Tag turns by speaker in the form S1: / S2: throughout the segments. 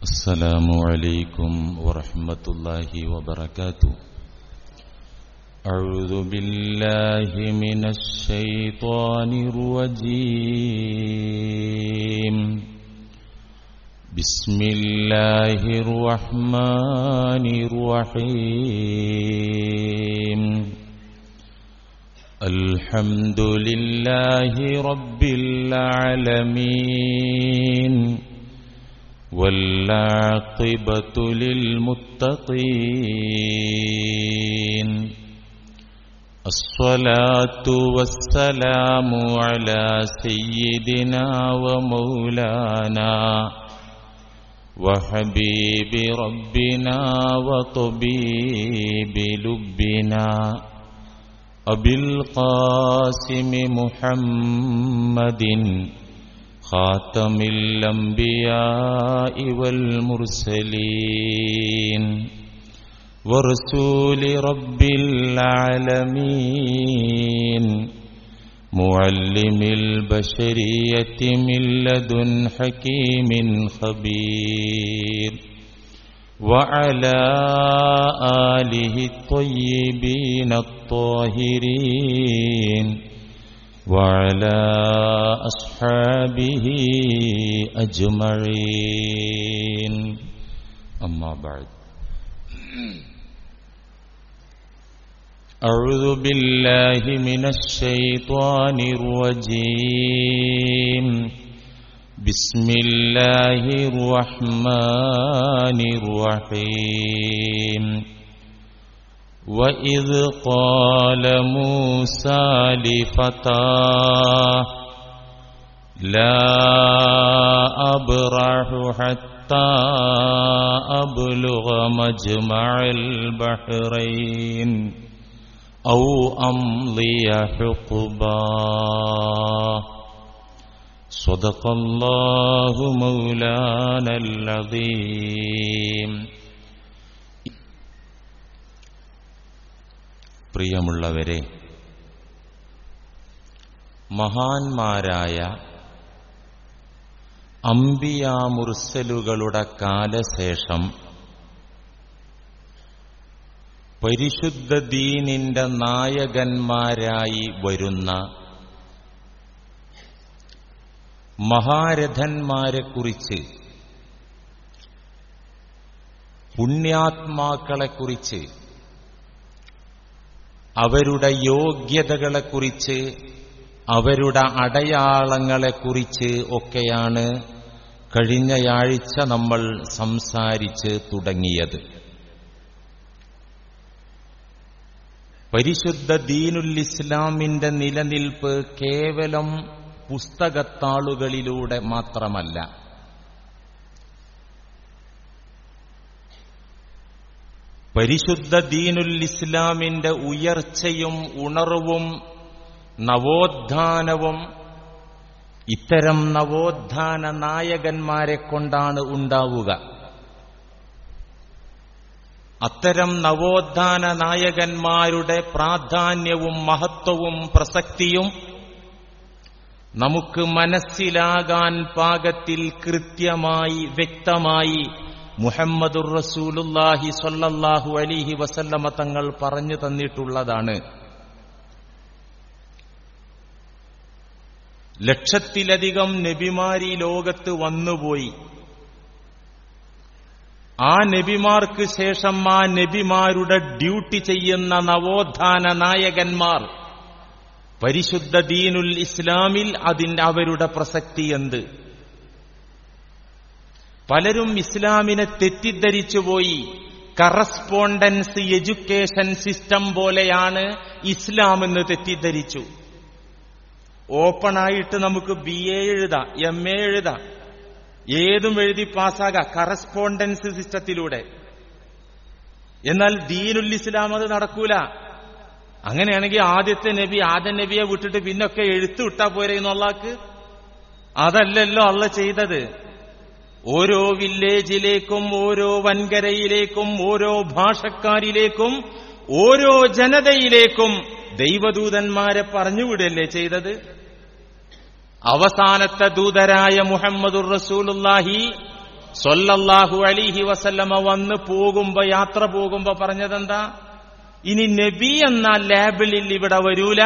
S1: السلام عليكم ورحمة الله وبركاته. أعوذ بالله من الشيطان الرجيم. بسم الله الرحمن الرحيم. الحمد لله رب العالمين والعاقبة للمتقين. الصلاة والسلام على سيدنا ومولانا وحبيب ربنا وطبيب لبنا أبي القاسم محمد خاتم الأنبياء والمرسلين ورسول رب العالمين معلم البشرية من لدن حكيم خبير وعلى آله الطيبين الطاهرين وعلى أصحابه أجمعين. أما بعد، أعوذ بالله من الشيطان الرجيم. بسم الله الرحمن الرحيم. وَإِذْ قَالَ مُوسَى لِفَتَاهُ لَا أَبْرَحُ حَتَّى أَبْلُغَ مَجْمَعَ الْبَحْرَيْنِ أَوْ أَمْضِيَ حُقُبًا. صدق الله مولانا العظيم. പ്രിയമുള്ളവരെ, മഹാന്മാരായ അംബിയാ മുർസലുകളുടെ കാലശേഷം പരിശുദ്ധ ദീനിന്റെ നായകന്മാരായി വരുന്ന മഹാരഥന്മാരെക്കുറിച്ച്, പുണ്യാത്മാക്കളെക്കുറിച്ച്, അവരുടെ യോഗ്യതകളെക്കുറിച്ച്, അവരുടെ അടയാളങ്ങളെക്കുറിച്ച് ഒക്കെയാണ് കഴിഞ്ഞയാഴ്ച നമ്മൾ സംസാരിച്ച് തുടങ്ങിയത്. പരിശുദ്ധ ദീനുൽ ഇസ്ലാമിന്റെ നിലനിൽപ്പ് കേവലം പുസ്തകത്താളുകളിലൂടെ മാത്രമല്ല, പരിശുദ്ധ ദീനുൽ ഇസ്ലാമിന്റെ ഉയർച്ചയും ഉണർവും നവോത്ഥാനവും ഇത്തരം നവോത്ഥാന നായകന്മാരെ കൊണ്ടാണ് ഉണ്ടാവുക. അത്തരം നവോത്ഥാന നായകന്മാരുടെ പ്രാധാന്യവും മഹത്വവും പ്രസക്തിയും നമുക്ക് മനസ്സിലാകാൻ പാകത്തിൽ കൃത്യമായി വ്യക്തമായി മുഹമ്മദുർ റസൂലുള്ളാഹി സ്വല്ലല്ലാഹു അലൈഹി വസല്ലമ തങ്ങൾ പറഞ്ഞു തന്നിട്ടുള്ളതാണ്. ലക്ഷത്തിലധികം നബിമാരി ലോകത്ത് വന്നുപോയി. ആ നബിമാർക്ക് ശേഷം ആ നബിമാരുടെ ഡ്യൂട്ടി ചെയ്യുന്ന നവോത്ഥാന നായകന്മാർ പരിശുദ്ധ ദീനുൽ ഇസ്ലാമിൽ അവരുടെ പ്രസക്തി എന്ത്? പലരും ഇസ്ലാമിനെ തെറ്റിദ്ധരിച്ചുപോയി. കറസ്പോണ്ടൻസ് എഡ്യൂക്കേഷൻ സിസ്റ്റം പോലെയാണ് ഇസ്ലാം എന്ന് തെറ്റിദ്ധരിച്ചു. ഓപ്പണായിട്ട് നമുക്ക് BA എഴുതാം, MA എഴുതാം, ഏതും എഴുതി പാസ്സാകാം കറസ്പോണ്ടൻസ് സിസ്റ്റത്തിലൂടെ. എന്നാൽ ദീനുൽ ഇസ്ലാം അത് നടക്കൂല. അങ്ങനെയാണെങ്കിൽ ആദ്യത്തെ നബി ആദം നബിയെ വിട്ടിട്ട് പിന്നൊക്കെ എഴുത്തു വിട്ടാ പോരെയെന്നു അള്ളാഹ്ക്ക്? അതല്ലല്ലോ അള്ളാഹ് ചെയ്തത്. ഓരോ വില്ലേജിലേക്കും, ഓരോ വൻകരയിലേക്കും, ഓരോ ഭാഷക്കാരിലേക്കും, ഓരോ ജനതയിലേക്കും ദൈവദൂതന്മാരെ പറഞ്ഞുവിടല്ലേ ചെയ്തത്? അവസാനത്തെ ദൂതരായ മുഹമ്മദുർ റസൂലുള്ളാഹി സ്വല്ലല്ലാഹു അലൈഹി വസല്ലമ വന്ന് പോകുമ്പോ, യാത്ര പോകുമ്പോ പറഞ്ഞതെന്താ? ഇനി നബി എന്ന ലേബലിൽ ഇവിടെ വരൂല,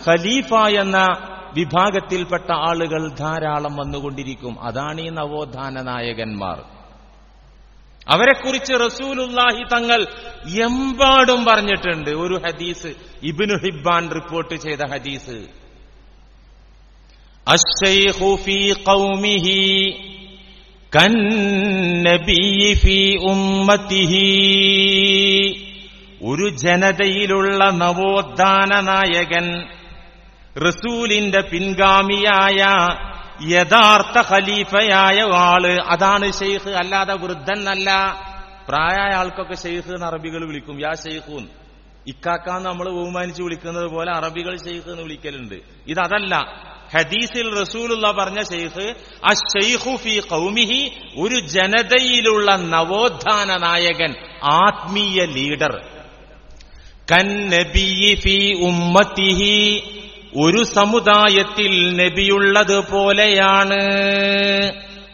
S1: ഖലീഫ എന്ന വിഭാഗത്തിൽപ്പെട്ട ആളുകൾ ധാരാളം വന്നുകൊണ്ടിരിക്കും. അതാണ് ഈ നവോത്ഥാന നായകന്മാർ. അവരെക്കുറിച്ച് റസൂലുള്ളാഹി തങ്ങൾ എമ്പാടും പറഞ്ഞിട്ടുണ്ട്. ഒരു ഹദീസ് ഇബ്നു ഹിബ്ബാൻ റിപ്പോർട്ട് ചെയ്ത ഹദീസ്, അശ്ശൈഖു ഫീ ഖൗമിഹി കന്നബിയ്യി ഫീ ഉമ്മത്തിഹി. ഒരു ജനതയിലുള്ള നവോത്ഥാന നായകൻ, റസൂലിന്റെ പിൻഗാമിയായ യഥാർത്ഥ ഖലീഫയായ ആള്, അതാണ് ഷെയ്ഖ്. അല്ലാതെ വൃദ്ധനല്ല. പ്രായമായ ആൾക്കൊക്കെ ഷെയ്ഖ് എന്ന് അറബികൾ വിളിക്കും. യാ ഷെയ്ഖൂൻ, ഇക്കാക്കാന്ന് നമ്മൾ ബഹുമാനിച്ച് വിളിക്കുന്നത് പോലെ അറബികൾ ഷെയ്ഖ് എന്ന് വിളിക്കലുണ്ട്. ഇതല്ല. ഹദീസിൽ റസൂലുള്ള പറഞ്ഞ ഷെയ്ഖ് അശ്ശൈഖു ഫീ ഖൗമിഹി, ഒരു ജനതയിലുള്ള നവോത്ഥാന നായകൻ, ആത്മീയ ലീഡർ. കന്നബിയ്യി ഫീ ഉമ്മത്തിഹി, ഒരു സമുദായത്തിൽ നബിയുള്ളത് പോലെയാണ്.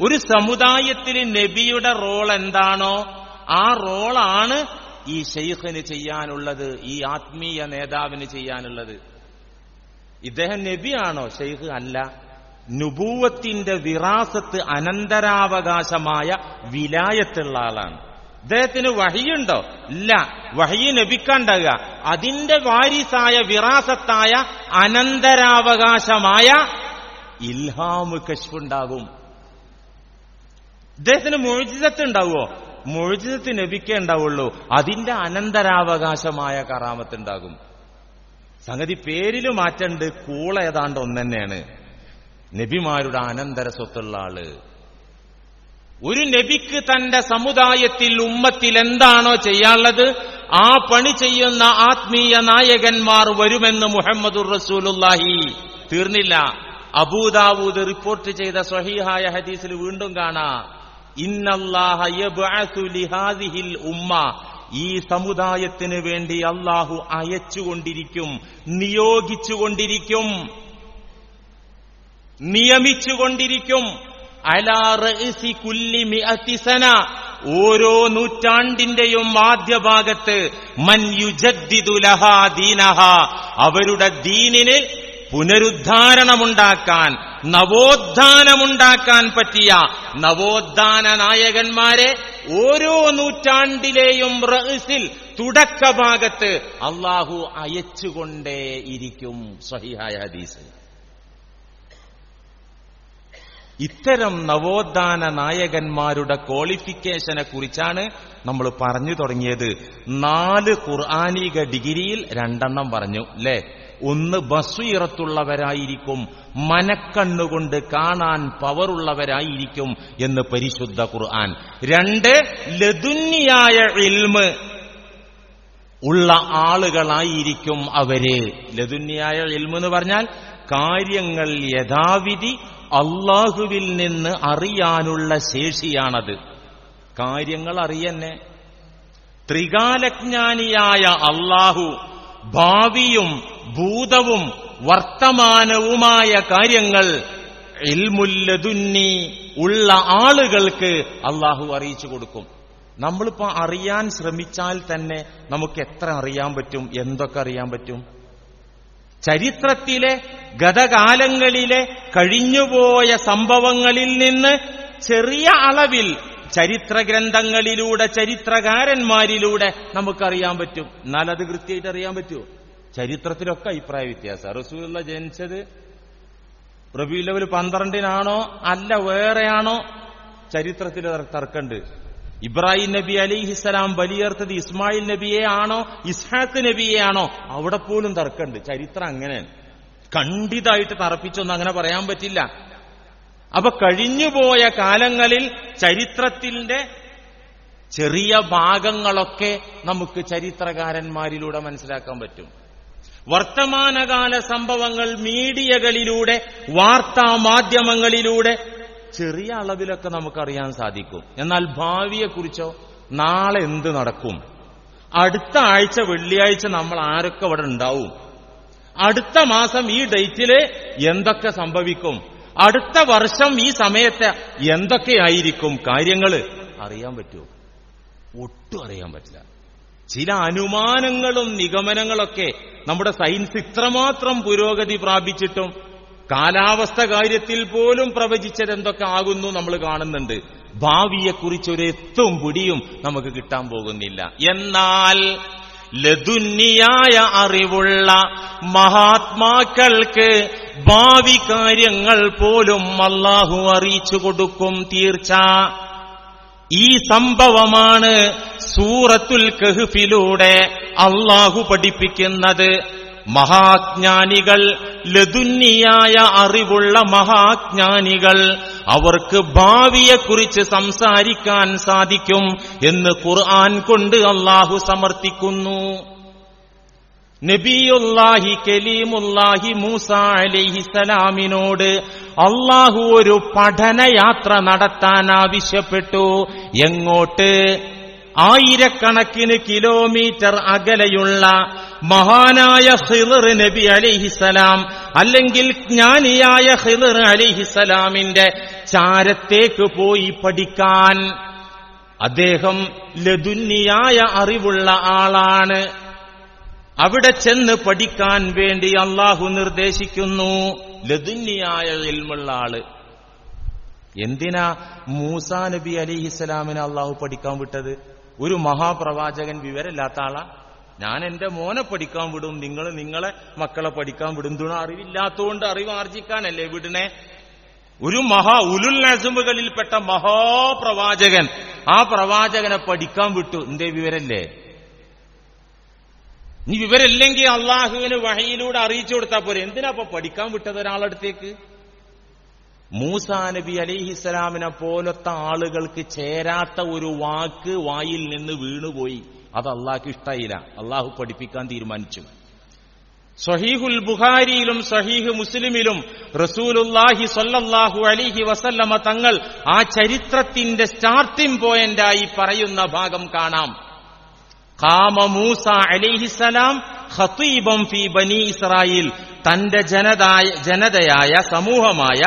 S1: ഒരു സമുദായത്തിൽ നബിയുടെ റോൾ എന്താണോ ആ റോളാണ് ഈ ഷെയ്ഖിന് ചെയ്യാനുള്ളത്, ഈ ആത്മീയ നേതാവിന് ചെയ്യാനുള്ളത്. ഇദ്ദേഹം നബിയാണോ? ഷെയ്ഖ് അല്ല. നുബൂവത്തിന്റെ വിറാസത്ത്, അനന്തരാവകാശമായ വിലായത്തുള്ള ആളാണ്. ഇദ്ദേഹത്തിന് വഹിയുണ്ടോ? ഇല്ല. വഹി നബിക്കാണ്ടാകുക. അതിന്റെ വാരിസായ വിറാസത്തായ അനന്തരാവകാശമായ ഇൽഹാമ് കശ്ഫുണ്ടാകും. ഇദ്ദേഹത്തിന് മുഅ്ജിസത്ത് ഉണ്ടാവുമോ? മുഅ്ജിസത്ത് നബിക്കേ ഉണ്ടാവുള്ളൂ. അതിന്റെ അനന്തരാവകാശമായ കറാമത്ത് ഉണ്ടാകും. സംഗതി പേരില് മാറ്റണ്ട്, കൂള ഏതാണ്ട് ഒന്നെന്നെയാണ്. നബിമാരുടെ അനന്തര സ്വത്തുള്ള ആള്. ഒരു നബിക്ക് തന്റെ സമുദായത്തിൽ, ഉമ്മത്തിൽ എന്താണോ ചെയ്യാനുള്ളത് ആ പണി ചെയ്യുന്ന ആത്മീയ നായകന്മാർ വരുമെന്ന് മുഹമ്മദുർ റസൂലുള്ളാഹി. തീർന്നില്ല. അബൂദാവൂദ് റിപ്പോർട്ട് ചെയ്ത സ്വഹീഹായ ഹദീസിൽ വീണ്ടും കാണാം, ഇന്നല്ലാഹ യബ്അസു ലിഹാദിഹിൽ ഉമ്മ, ഈ സമുദായത്തിന് വേണ്ടി അല്ലാഹു അയച്ചുകൊണ്ടിരിക്കും, നിയോഗിച്ചുകൊണ്ടിരിക്കും, നിയമിച്ചുകൊണ്ടിരിക്കും. അലാ റഅസി കുല്ലി മിഅതി സന, ഓരോ നൂറ്റാണ്ടിന്റെയും ആദ്യഭാഗത്ത് മൻ യുജദ്ദിദു ലഹാ ദീനഹാ, അവരുടെ ദീനിന് പുനരുദ്ധാരണമുണ്ടാക്കാൻ, നവോത്ഥാനമുണ്ടാക്കാൻ പറ്റിയ നവോത്ഥാന നായകന്മാരെ ഓരോ നൂറ്റാണ്ടിലെയും റഅസിൽ, തുടക്കഭാഗത്ത് അല്ലാഹു അയച്ചുകൊണ്ടേയിരിക്കും. സ്വഹീഹായ ഹദീസ്. ഇത്തരം നവോത്ഥാന നായകന്മാരുടെ ക്വാളിഫിക്കേഷനെ കുറിച്ചാണ് നമ്മൾ പറഞ്ഞു തുടങ്ങിയത്. 4 ഖുർആനിക ഡിഗ്രിയിൽ 2 പറഞ്ഞു അല്ലേ? 1 ബസ്വീറത്തുള്ളവരായിരിക്കും, മനക്കണ്ണുകൊണ്ട് കാണാൻ പവറുള്ളവരായിരിക്കും എന്ന് പരിശുദ്ധ ഖുർആൻ. 2 ലദുന്നിയായ ഇൽമ് ഉള്ള ആളുകളായിരിക്കും അവര്. ലദുന്നിയായ ഇൽമ് എന്ന് പറഞ്ഞാൽ കാര്യങ്ങൾ യഥാവിധി അള്ളാഹുവിൽ നിന്ന് അറിയാനുള്ള ശേഷിയാണത്. കാര്യങ്ങൾ അറിയന്നെ. ത്രികാലജ്ഞാനിയായ അള്ളാഹു ഭാവിയും ഭൂതവും വർത്തമാനവുമായ കാര്യങ്ങൾ ഇൽമുല്ലദുന്നി ഉള്ള ആളുകൾക്ക് അള്ളാഹു അറിയിച്ചു കൊടുക്കും. നമ്മളിപ്പോ അറിയാൻ ശ്രമിച്ചാൽ തന്നെ നമുക്ക് എത്ര അറിയാൻ പറ്റും? എന്തൊക്കെ അറിയാൻ പറ്റും? ചരിത്രത്തിലെ ഗതകാലങ്ങളിലെ കഴിഞ്ഞുപോയ സംഭവങ്ങളിൽ നിന്ന് ചെറിയ അളവിൽ ചരിത്ര ഗ്രന്ഥങ്ങളിലൂടെ, ചരിത്രകാരന്മാരിലൂടെ നമുക്കറിയാൻ പറ്റും. എന്നാൽ അത് കൃത്യമായിട്ട് അറിയാൻ പറ്റുമോ? ചരിത്രത്തിലൊക്കെ അഭിപ്രായ വ്യത്യാസം. റസൂലുള്ള ജനിച്ചത് റബീഉൽ അവ്വൽ 12-നാണോ അല്ല വേറെയാണോ? ചരിത്രത്തിൽ തർക്കമുണ്ട്. ഇബ്രാഹിം നബി അലൈഹിസ്സലാം ബലിയർത്തത് ഇസ്മായിൽ നബിയെ ആണോ ഇസ്ഹാഖ് നബിയെ ആണോ? അവിടെ പോലും തർക്കമുണ്ട്. ചരിത്രം അങ്ങനെയാണ്. ഖണ്ഡിതമായിട്ട് തറപ്പിച്ചൊന്നും അങ്ങനെ പറയാൻ പറ്റില്ല. അപ്പൊ കഴിഞ്ഞുപോയ കാലങ്ങളിൽ ചരിത്രത്തിന്റെ ചെറിയ ഭാഗങ്ങളൊക്കെ നമുക്ക് ചരിത്രകാരന്മാരിലൂടെ മനസ്സിലാക്കാൻ പറ്റും. വർത്തമാനകാല സംഭവങ്ങൾ മീഡിയകളിലൂടെ, വാർത്താ മാധ്യമങ്ങളിലൂടെ ചെറിയ അളവിലൊക്കെ നമുക്കറിയാൻ സാധിക്കും. എന്നാൽ ഭാവിയെക്കുറിച്ചോ, നാളെ എന്ത് നടക്കും, അടുത്ത ആഴ്ച വെള്ളിയാഴ്ച നമ്മൾ ആരൊക്കെ ഇവിടെ ഉണ്ടാവും, അടുത്ത മാസം ഈ ഡേറ്റില് എന്തൊക്കെ സംഭവിക്കും, അടുത്ത വർഷം ഈ സമയത്ത് എന്തൊക്കെയായിരിക്കും കാര്യങ്ങൾ അറിയാൻ പറ്റുമോ? ഒട്ടും അറിയാൻ പറ്റില്ല. ചില അനുമാനങ്ങളും നിഗമനങ്ങളൊക്കെ നമ്മുടെ സയൻസ് ഇത്രമാത്രം പുരോഗതി പ്രാപിച്ചിട്ടും കാലാവസ്ഥ കാര്യത്തിൽ പോലും പ്രവചിച്ചത് എന്തൊക്കെ ആകുന്നു നമ്മൾ കാണുന്നുണ്ട്. ഭാവിയെക്കുറിച്ചൊരു എത്തും പിടിയും നമുക്ക് കിട്ടാൻ പോകുന്നില്ല. എന്നാൽ ലദുന്നിയായ അറിവുള്ള മഹാത്മാക്കൾക്ക് ഭാവി കാര്യങ്ങൾ പോലും അല്ലാഹു അറിയിച്ചു കൊടുക്കും. തീർച്ച ഈ സംഭവമാണ് സൂറത്തുൽ കഹ്ഫിലൂടെ അല്ലാഹു പഠിപ്പിക്കുന്നത്. മഹാജ്ഞാനികൾ, ലദുന്നിയായ അറിവുള്ള മഹാജ്ഞാനികൾ, അവർക്ക് ഭാവിയെക്കുറിച്ച് സംസാരിക്കാൻ സാധിക്കും എന്ന് ഖുർആൻ കൊണ്ട് അല്ലാഹു സമർത്ഥിക്കുന്നു. നബിയുല്ലാഹി കലീമുല്ലാഹി മൂസ അലൈഹിസ്സലാമിനോട് അല്ലാഹു ഒരു പഠനയാത്ര നടത്താൻ ആവശ്യപ്പെട്ടു. എങ്ങോട്ട്? ആയിരക്കണക്കിന് കിലോമീറ്റർ അകലെയുള്ള മഹാനായ ഖിളിർ നബി അലൈഹിസ്സലാം, അല്ലെങ്കിൽ ജ്ഞാനിയായ ഖിളിർ അലൈഹിസ്സലാമിന്റെ ചാരത്തേക്ക് പോയി പഠിക്കാൻ. അദ്ദേഹം ലദുന്നിയായ അറിവുള്ള ആളാണ്. അവിടെ ചെന്ന് പഠിക്കാൻ വേണ്ടി അല്ലാഹു നിർദ്ദേശിക്കുന്നു. ലദുന്നിയായ ഇൽമുള്ള ആള്. എന്തിനാ മൂസാ നബി അലൈഹിസ്സലാമിനെ അല്ലാഹു പഠിക്കാൻ വിട്ടത്? ഒരു മഹാപ്രവാചകൻ വിവരമില്ലാത്ത ആളാ? ഞാൻ എന്റെ മോനെ പഠിക്കാൻ വിടും, നിങ്ങൾ നിങ്ങളെ മക്കളെ പഠിക്കാൻ വിടും. അറിവില്ലാത്തതുകൊണ്ട് അറിവ് ആർജിക്കാനല്ലേ വിടണേ? ഒരു ഉലുൽ അസ്മുകളിൽപ്പെട്ട മഹാപ്രവാചകൻ, ആ പ്രവാചകനെ പഠിക്കാൻ വിട്ടു. എന്തേ? വിവരല്ലേ? നീ വിവരമില്ലെങ്കിൽ അള്ളാഹുവിന് വഹയിലൂടെ അറിയിച്ചു കൊടുത്താൽ പോരെ. എന്തിനാ അപ്പൊ പഠിക്കാൻ വിട്ടത് ഒരാളടുത്തേക്ക്? മൂസാ നബി അലൈഹിസ്സലാമിനെ പോലത്തെ ആളുകൾക്ക് ചേരാത്ത ഒരു വാക്ക് വായിൽ നിന്ന് വീണുപോയി. അത് അള്ളാഹ്ക്ക് ഇഷ്ടായില്ല. അള്ളാഹു പഠിപ്പിക്കാൻ തീരുമാനിച്ചു. സ്വഹീഹുൽ ബുഖാരിയിലും സ്വഹീഹ് മുസ്ലിമിലും റസൂലുള്ളാഹി സ്വല്ലല്ലാഹു അലൈഹി വസല്ലമ തങ്ങൾ ആ ചരിത്രത്തിന്റെ സ്റ്റാർട്ടിംഗ് പോയിന്റായി പറയുന്ന ഭാഗം കാണാം. ഖാമ മൂസ അലൈഹിസ്സലാം ഖതീബൻ ഫീ ബനി ഇസ്രായീൽ. തന്റെ ജനതയായ സമൂഹമായ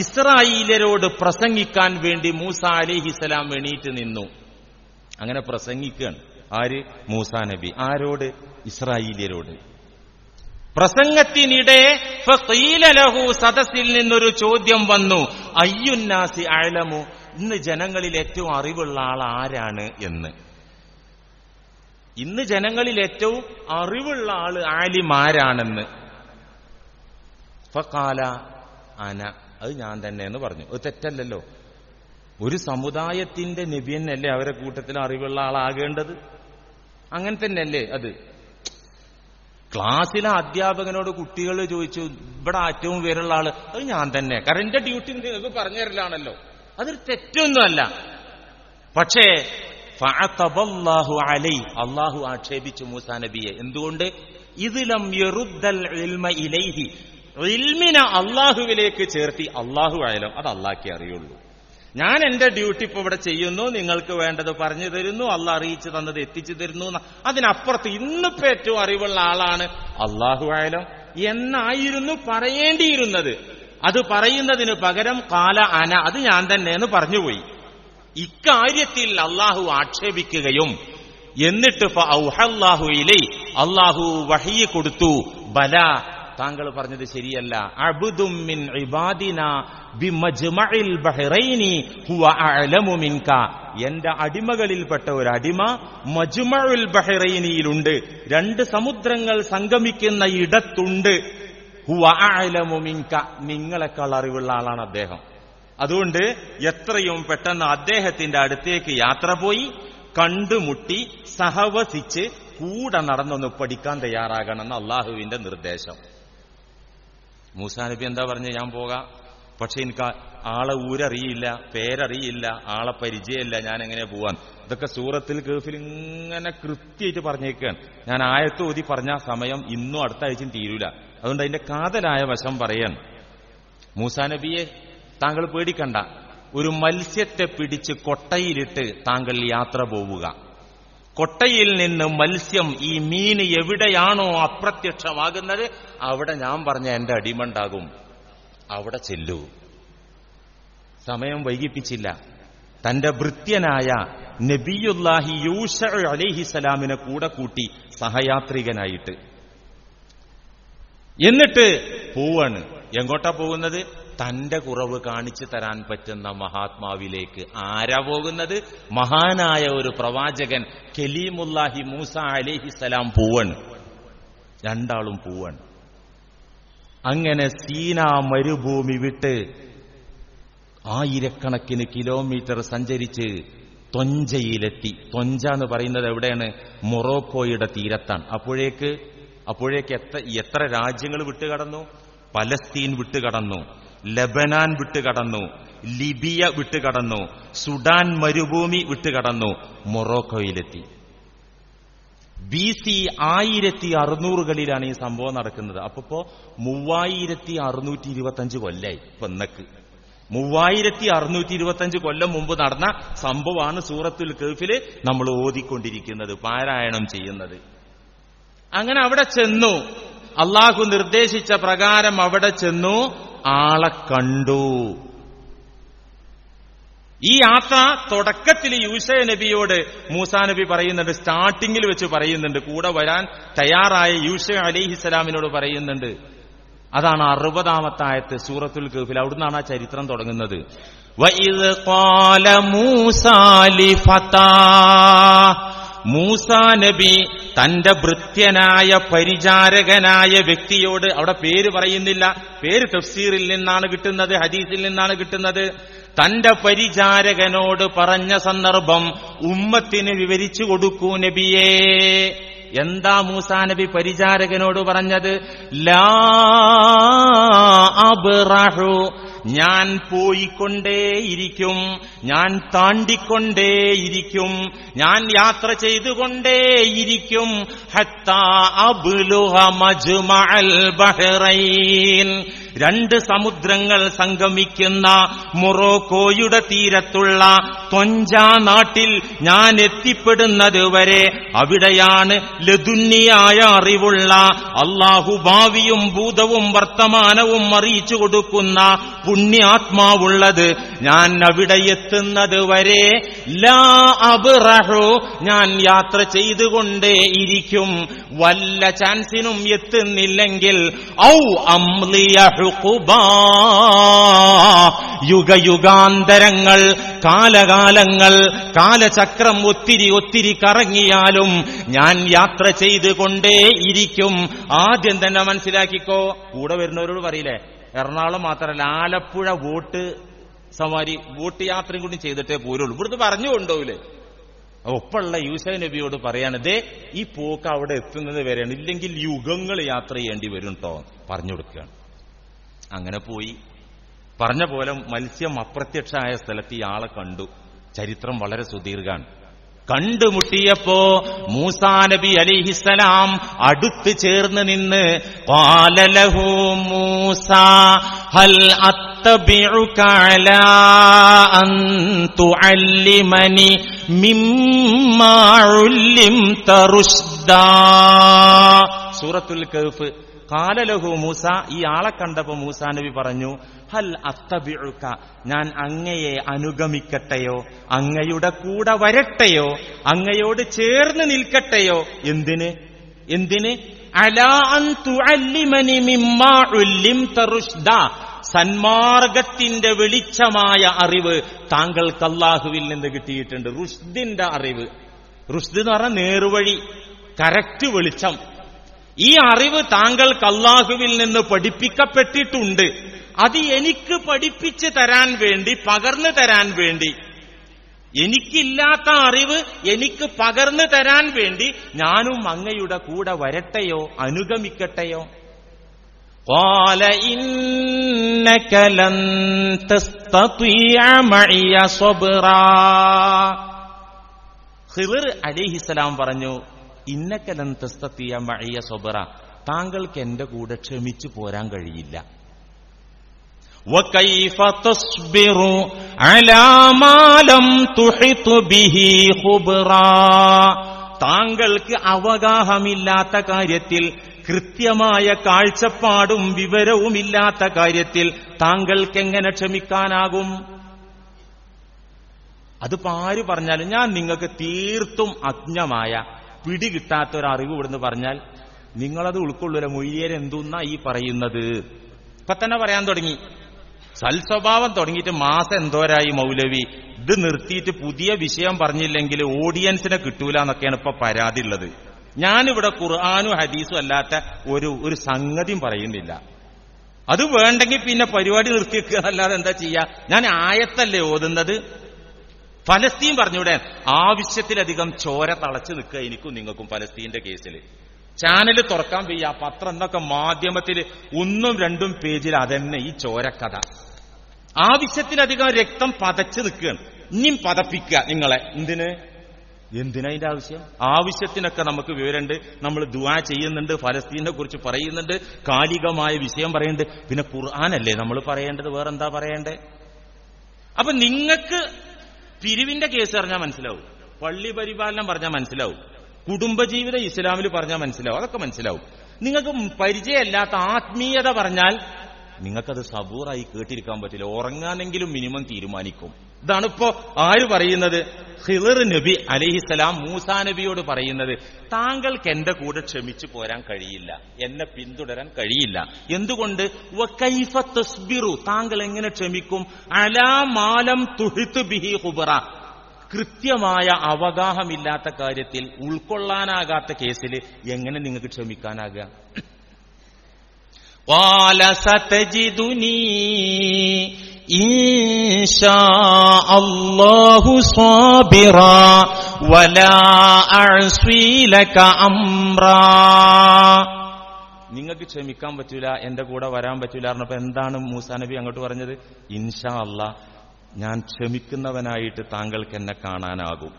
S1: ഇസ്രായേലരോട് പ്രസംഗിക്കാൻ വേണ്ടി മൂസ അലൈഹിസ്സലാം എണീറ്റ് നിന്നു. അങ്ങനെ പ്രസംഗിക്കുകയാണ്. ആര്? മൂസാ നബി. ആരോട്? ഇസ്രായേലരോട്. പ്രസംഗത്തിനിടെ ഫഖീല ലഹു, സദസ്സിൽ നിന്നൊരു ചോദ്യം വന്നു. അയ്യുന്നാസി അഅലമു, ഇന്ന് ജനങ്ങളിൽ ഏറ്റവും അറിവുള്ള ആൾ ആരാണ് എന്ന്. ഇന്ന് ജനങ്ങളിൽ ഏറ്റവും അറിവുള്ള ആള് ആലിം ആരാണെന്ന്. ഫഖാല അന, അത് ഞാൻ തന്നെ എന്ന് പറഞ്ഞു. അത് തെറ്റല്ലല്ലോ. ഒരു സമുദായത്തിന്റെ നബി എന്നല്ലേ അവരെ കൂട്ടത്തിൽ അറിവുള്ള ആളാകേണ്ടത്? അങ്ങനെ തന്നെയല്ലേ അത്? ക്ലാസ്സിലെ അധ്യാപകനോട് കുട്ടികൾ ചോദിച്ചു, ഇവിടെ ഏറ്റവും പേരുള്ള ആള് അത് ഞാൻ തന്നെ, കാരണം എന്റെ ഡ്യൂട്ടി നിങ്ങൾക്ക് പറഞ്ഞു തരലാണല്ലോ. അതൊരു തെറ്റൊന്നുമല്ല. പക്ഷേ ഫഅതബല്ലാഹു അലൈഹി, അല്ലാഹു ആക്ഷേപിച്ചു മൂസാ നബിയെ. എന്തുകൊണ്ട്? ഇദ്ലം യറുദ്ദൽ ഇൽമ ഇലൈഹി, ഇൽമിനെ അല്ലാഹുവിലേക്ക് ചേർത്തി. അല്ലാഹു അഅലം, അത് അല്ലാഹ്ക്കേ അറിയുള്ളൂ. ഞാൻ എന്റെ ഡ്യൂട്ടി ഇപ്പൊ ഇവിടെ ചെയ്യുന്നു, നിങ്ങൾക്ക് വേണ്ടത് പറഞ്ഞു തരുന്നു, അള്ളാഹ് അറിയിച്ചു തന്നത് എത്തിച്ചു തരുന്നു. അതിനപ്പുറത്ത് ഇന്നിപ്പോ ഏറ്റവും അറിവുള്ള ആളാണ് അല്ലാഹു അഅലം എന്നായിരുന്നു പറയേണ്ടിയിരുന്നത്. അത് പറയുന്നതിന് പകരം ഖാല അന, അത് ഞാൻ തന്നെ എന്ന് പറഞ്ഞുപോയി. ഇക്കാര്യത്തിൽ അല്ലാഹു ആക്ഷേപിക്കുകയും എന്നിട്ട് ഫഔഹല്ലാഹു ഇലൈ, അല്ലാഹു വഹയി കൊടുത്തു. ബല, താങ്കൾ പറഞ്ഞത് ശരിയല്ല. അബ്ദും മിൻ ഇബാദിന ബിമജ്മഇൽ ബഹ്റൈനി ഹുവ അഅലമു മിൻക, എന്റെ അടിമകളിൽപ്പെട്ട ഒരു അടിമ മജ്മഉൽ ബഹ്റൈനിയിലുണ്ട്, രണ്ട് സമുദ്രങ്ങൾ സംഗമിക്കുന്ന ഇടത്തുണ്ട്. ഹുവ അഅലമു മിൻക, നിങ്ങളെക്കാൾ അറിവുള്ള ആളാണ് അദ്ദേഹം. അതുകൊണ്ട് എത്രയും പെട്ടെന്ന് അദ്ദേഹത്തിന്റെ അടുത്തേക്ക് യാത്ര പോയി കണ്ടുമുട്ടി സഹവസിച്ച് കൂടെ നടന്നൊന്ന് പഠിക്കാൻ തയ്യാറാകണമെന്ന് അള്ളാഹുവിന്റെ നിർദ്ദേശം. മൂസാ നബി എന്താ പറഞ്ഞു? ഞാൻ പോകാം, പക്ഷെ എനിക്ക് ആളെ ഊരറിയില്ല, പേരറിയില്ല, ആളെ പരിചയമില്ല, ഞാൻ എങ്ങനെ പോവാൻ? ഇതൊക്കെ സൂറത്തിൽ കഹ്ഫിൽ ഇങ്ങനെ കൃത്യമായിട്ട് പറഞ്ഞേക്കാണ്. ഞാൻ ആയത്ത് ഓതി പറഞ്ഞ സമയം ഇന്നും അടുത്ത ആഴ്ചയും തീരൂല. അതുകൊണ്ട് അതിന്റെ കാതലായ വശം പറയാൻ. മൂസാ നബിയെ താങ്കൾ പേടിക്കണ്ട, ഒരു മത്സ്യത്തെ പിടിച്ച് കൊട്ടയിലിട്ട് താങ്കൾ യാത്ര പോവുക. കൊട്ടയിൽ നിന്ന് മത്സ്യം, ഈ മീൻ എവിടെയാണോ അപ്രത്യക്ഷമാകുന്നത് അവിടെ ഞാൻ പറഞ്ഞ എന്റെ അടിമണ്ടാകും, അവിടെ ചെല്ലൂ. സമയം വൈകിപ്പിച്ചില്ല. തന്റെ ഭൃത്യനായ നബിയുല്ലാഹി യൂശ അലൈഹിസലാമിനെ കൂടെ കൂട്ടി സഹയാത്രികനായിട്ട്. എന്നിട്ട് പോവാണ്. എങ്ങോട്ടാ പോകുന്നത്? തന്റെ കുറവ് കാണിച്ചു തരാൻ പറ്റുന്ന മഹാത്മാവിലേക്ക്. ആരാ പോകുന്നത്? മഹാനായ ഒരു പ്രവാചകൻ കലീമുല്ലാഹി മൂസ അലൈഹിസലാം പോവാണ്. രണ്ടാളും പോവാണ്. അങ്ങനെ സീനാ മരുഭൂമി വിട്ട് ആയിരക്കണക്കിന് കിലോമീറ്റർ സഞ്ചരിച്ച് തൊഞ്ചയിലെത്തി. തൊഞ്ച എന്ന് പറയുന്നത് എവിടെയാണ്? മൊറോക്കോയുടെ തീരത്താണ്. അപ്പോഴേക്ക് എത്ര രാജ്യങ്ങൾ വിട്ടുകടന്നു? പലസ്തീൻ വിട്ടുകടന്നു, ലബനാൻ വിട്ടുകടന്നു, ലിബിയ വിട്ടുകടന്നു, സുഡാൻ മരുഭൂമി വിട്ടുകടന്നു, മൊറോക്കോയിലെത്തി. BC 1600കളിലാണ് ഈ സംഭവം നടക്കുന്നത്. അപ്പോ 3625 കൊല്ലായി. ഇന്നക്ക് 3625 കൊല്ലം മുമ്പ് നടന്ന സംഭവമാണ് സൂറത്തുൽ കഹ്ഫിൽ നമ്മൾ ഓതിക്കൊണ്ടിരിക്കുന്നത്, പാരായണം ചെയ്യുന്നത്. അങ്ങനെ അവിടെ ചെന്നു. അള്ളാഹു നിർദ്ദേശിച്ച പ്രകാരം അവിടെ ചെന്നു. ആളെ കണ്ടു. ഈ യാത്ര തുടക്കത്തിൽ യൂശ നബിയോട് മൂസാ നബി പറയുന്നുണ്ട്, സ്റ്റാർട്ടിങ്ങിൽ വെച്ച് പറയുന്നുണ്ട്, കൂടെ വരാൻ തയ്യാറായ യൂശ അലൈഹിസ്സലാമിനോട് പറയുന്നുണ്ട്. അതാണ് 60ാമത്തെ ആയത്ത് സൂറത്തുൽ കഹ്ഫിൽ. അവിടുന്നാണ് ആ ചരിത്രം തുടങ്ങുന്നത്. വഇദ് ഖാല മൂസാ ലിഫതാ, മൂസാ നബി തന്റെ ഭൃത്യനായ പരിചാരകനായ വ്യക്തിയോട്, അവിടെ പേര് പറയുന്നില്ല, പേര് തഫ്സീറിൽ നിന്നാണ് കിട്ടുന്നത്, ഹദീസിൽ നിന്നാണ് കിട്ടുന്നത്. തന്റെ പരിചാരകനോട് പറഞ്ഞ സന്ദർഭം ഉമ്മത്തിന് വിവരിച്ചു കൊടുക്കൂ നബിയേ. എന്താ മൂസാ നബി പരിചാരകനോട് പറഞ്ഞത്? ലാ അബ്റഹു, ഞാൻ പോയിക്കൊണ്ടേയിരിക്കും, ഞാൻ താണ്ടിക്കൊണ്ടേയിരിക്കും, ഞാൻ യാത്ര ചെയ്തുകൊണ്ടേയിരിക്കും. ഹത്താ അബ്ലുഗ മജ്മഅൽ ബഹ്റൈൻ, 2 സമുദ്രങ്ങൾ സംഗമിക്കുന്ന മൊറോക്കോയുടെ തീരത്തുള്ള തൊഞ്ച നാട്ടിൽ ഞാൻ എത്തിപ്പെടുന്നത് വരെ അവിടെയാണ് ലദുന്നിയായ അറിവുള്ള അള്ളാഹു ഭാവിയും ഭൂതവും വർത്തമാനവും അറിയിച്ചു കൊടുക്കുന്ന പുണ്യാത്മാവുള്ളത്. ഞാൻ അവിടെ എത്തുന്നത് വരെ ലാ അബ്റഹു, ഞാൻ യാത്ര ചെയ്തുകൊണ്ടേയിരിക്കും. വല്ല ചാൻസിനും എത്തുന്നില്ലെങ്കിൽ ഔ അംലിയ ഹുഖുബാ, യുഗയുഗാന്തരങ്ങൾ, കാലകാലങ്ങൾ, കാലചക്രം ഒത്തിരി കറങ്ങിയാലും ഞാൻ യാത്ര ചെയ്തുകൊണ്ടേയിരിക്കും. ആദ്യം തന്നെ മനസ്സിലാക്കിക്കോ. കൂടെ വരുന്നവരോട് പറയില്ലേ, എറണാകുളം മാത്രമല്ല ആലപ്പുഴ വോട്ട് സവാരി, വോട്ട് യാത്രയും കൂടി ചെയ്തിട്ടേ പോരുള്ളൂ, ഇവിടുന്ന് പറഞ്ഞു കൊണ്ടുപോകില്ലേ. ഒപ്പമുള്ള യൂസ നബിയോട് പറയാനതേ ഈ പോക്ക് അവിടെ എത്തുന്നത് വരെയാണ്, ഇല്ലെങ്കിൽ യുഗങ്ങൾ യാത്ര ചെയ്യേണ്ടി വരും കേട്ടോ പറഞ്ഞു കൊടുക്കുകയാണ്. അങ്ങനെ പോയി. പറഞ്ഞ പോലെ മത്സ്യം അപ്രത്യക്ഷമായ സ്ഥലത്ത് ഇയാളെ കണ്ടു. ചരിത്രം വളരെ സുദീർഘാണ്. കണ്ടുമുട്ടിയപ്പോ മൂസാ നബി അലൈഹിസ്സലാം അടുത്ത് ചേർന്ന് നിന്ന് ഖാല ലഹു മൂസാ ഹൽ അത്തബിഉക അലാ അൻ തുഅല്ലിമനി മിമ്മാ ഉല്ലിംത റുഷ്ദാ. സൂറത്തുൽ കഹ്ഫ്. ഖാല ലഹു മൂസ, ഈ ആളെ കണ്ടപ്പോ മൂസാ നബി പറഞ്ഞു, ഹൽ അത്തബിഉക, ഞാൻ അങ്ങയെ അനുഗമിക്കട്ടെയോ, അങ്ങയുടെ കൂടെ വരട്ടെയോ, അങ്ങയോട് ചേർന്ന് നിൽക്കട്ടെയോ? എന്തിന്? അലാ അൻ തുഅല്ലിമനി മിമ്മാ ഉല്ലിംത റുഷ്ദാ, സന്മാർഗത്തിന്റെ വെളിച്ചമായ അറിവ് താങ്കൾക്ക് അല്ലാഹുവിൽ നിന്ന് കിട്ടിയിട്ടുണ്ട്. റുഷ്ദിന്റെ അറിവ്. റുഷ്ദ് എന്ന് പറഞ്ഞാൽ നേർവഴി, കറക്റ്റ് വെളിച്ചം. ഈ അറിവ് താങ്കൾക്ക് അല്ലാഹുവിൽ നിന്ന് പഠിപ്പിക്കപ്പെട്ടിട്ടുണ്ട്. അത് എനിക്ക് പഠിപ്പിച്ചു തരാൻ വേണ്ടി, പകർന്നു തരാൻ വേണ്ടി, എനിക്കില്ലാത്ത അറിവ് എനിക്ക് പകർന്നു തരാൻ വേണ്ടി ഞാനും അങ്ങയുടെ കൂടെ വരട്ടെയോ, അനുഗമിക്കട്ടെയോ? ഖാല ഇന്നക ലൻ തസ്തതിഅ മഇയ സബ്റാ. ഖിളിർ അലൈഹിസ്സലാം പറഞ്ഞു, ഇന്നക ലൻ തസ്തതിഅ മഇയ സബ്റാ, താങ്കൾക്ക് എന്റെ കൂടെ ക്ഷമിച്ചു പോരാൻ കഴിയില്ല. وكيف تصبر على ما لم تحط به خبرا, താങ്കൾക്ക് അവഗാഹമില്ലാത്ത കാര്യത്തിൽ, കൃത്യമായ കാഴ്ചപ്പാടും വിവരവുമില്ലാത്ത കാര്യത്തിൽ താങ്കൾക്ക് എങ്ങനെ ക്ഷമിക്കാനാകും? അതിപ്പോ ആര് പറഞ്ഞാലും ഞാൻ നിങ്ങൾക്ക് തീർത്തും അജ്ഞമായ പിടികിട്ടാത്ത ഒരു അറിവ് ഇവിടുന്ന് പറഞ്ഞാൽ നിങ്ങളത് ഉൾക്കൊള്ളൂല. മൊയ്ലിയർ എന്തുന്നാ ഈ പറയുന്നത്? ഇപ്പൊ തന്നെ പറയാൻ തുടങ്ങി. സൽസ്വഭാവം തുടങ്ങിയിട്ട് മാസം എന്തോരായി മൗലവി, ഇത് നിർത്തിയിട്ട് പുതിയ വിഷയം പറഞ്ഞില്ലെങ്കിൽ ഓഡിയൻസിനെ കിട്ടൂല എന്നൊക്കെയാണ് ഇപ്പൊ പരാതി ഉള്ളത്. ഞാനിവിടെ ഖുർആനും ഹദീസും അല്ലാത്ത ഒരു സംഗതിയും പറയുന്നില്ല. അത് വേണ്ടെങ്കിൽ പിന്നെ പരിപാടി നിർത്തിവെക്കുക എന്നല്ലാതെ എന്താ ചെയ്യാ? ഞാൻ ആയത്തല്ലേ ഓതുന്നത്? ഫലസ്തീൻ പറഞ്ഞൂടെ? ആവശ്യത്തിലധികം ചോര തളച്ചു നിൽക്കുക എനിക്കും നിങ്ങൾക്കും ഫലസ്തീന്റെ കേസിൽ. ചാനൽ തുറക്കാൻ വയ്യ, പത്രം എന്നൊക്കെ മാധ്യമത്തിൽ 1ഉം 2ഉം പേജിൽ അതന്നെ ഈ ചോരക്കഥ. ആവശ്യത്തിലധികം രക്തം പതച്ചു നിൽക്കുകയാണ്. ഇനിയും പതപ്പിക്കുക നിങ്ങളെ. എന്തിനാ അതിന്റെ ആവശ്യം? ആവശ്യത്തിനൊക്കെ നമുക്ക് വിവരമുണ്ട്. നമ്മൾ ദുആ ചെയ്യുന്നുണ്ട്, ഫലസ്തീനെ കുറിച്ച് പറയുന്നുണ്ട്, കാലികമായ വിഷയം പറയുന്നുണ്ട്. പിന്നെ ഖുർആനല്ലേ നമ്മൾ പറയേണ്ടത്, വേറെന്താ പറയേണ്ടത്? അപ്പൊ നിങ്ങൾക്ക് പിരിവിന്റെ കേസ് പറഞ്ഞാൽ മനസ്സിലാവും, പള്ളി പരിപാലനം പറഞ്ഞാൽ മനസ്സിലാവും, കുടുംബജീവിതം ഇസ്ലാമിൽ പറഞ്ഞാൽ മനസ്സിലാവും, അതൊക്കെ മനസ്സിലാവും. നിങ്ങൾക്ക് പരിചയമില്ലാത്ത ആത്മീയത പറഞ്ഞാൽ നിങ്ങൾക്കത് സബൂറായി കേട്ടിരിക്കാൻ പറ്റില്ല. ഉറങ്ങാനെങ്കിലും മിനിമം തീരുമാനിക്കും. ഇതാണിപ്പോ ആര് പറയുന്നത്? ഖിളിർ നബി അലൈഹിസ്സലാം മൂസാ നബിയോട് പറയുന്നത്, താങ്കൾക്ക് എന്റെ കൂടെ ക്ഷമിച്ചു പോരാൻ കഴിയില്ല, എന്നെ പിന്തുടരാൻ കഴിയില്ല. എന്തുകൊണ്ട്? വകൈഫ തസ്ബിറു, താങ്കൾ എങ്ങനെ ക്ഷമിക്കും? അലാ മാലം തുഹിത് ബിഹി ഖുബറ, കൃത്യമായ അവഗാഹമില്ലാത്ത കാര്യത്തിൽ, ഉൾക്കൊള്ളാനാകാത്ത കേസിൽ എങ്ങനെ നിങ്ങൾക്ക് ക്ഷമിക്കാനാകുക? ഖാല സതജിദുനി ഇൻഷാ അല്ലാഹു സാബിറാ വലാ അഅ്സി ലക അംറാ. നിങ്ങൾക്ക് ക്ഷമിക്കാൻ പറ്റൂല, എന്റെ കൂടെ വരാൻ പറ്റൂല പറഞ്ഞപ്പോ എന്താണ് മൂസാ നബി അങ്ങോട്ട് പറഞ്ഞത്? ഇൻഷാ അല്ലാ, ഞാൻ ക്ഷമിക്കുന്നവനായിട്ട് താങ്കൾക്ക് എന്നെ കാണാനാകും.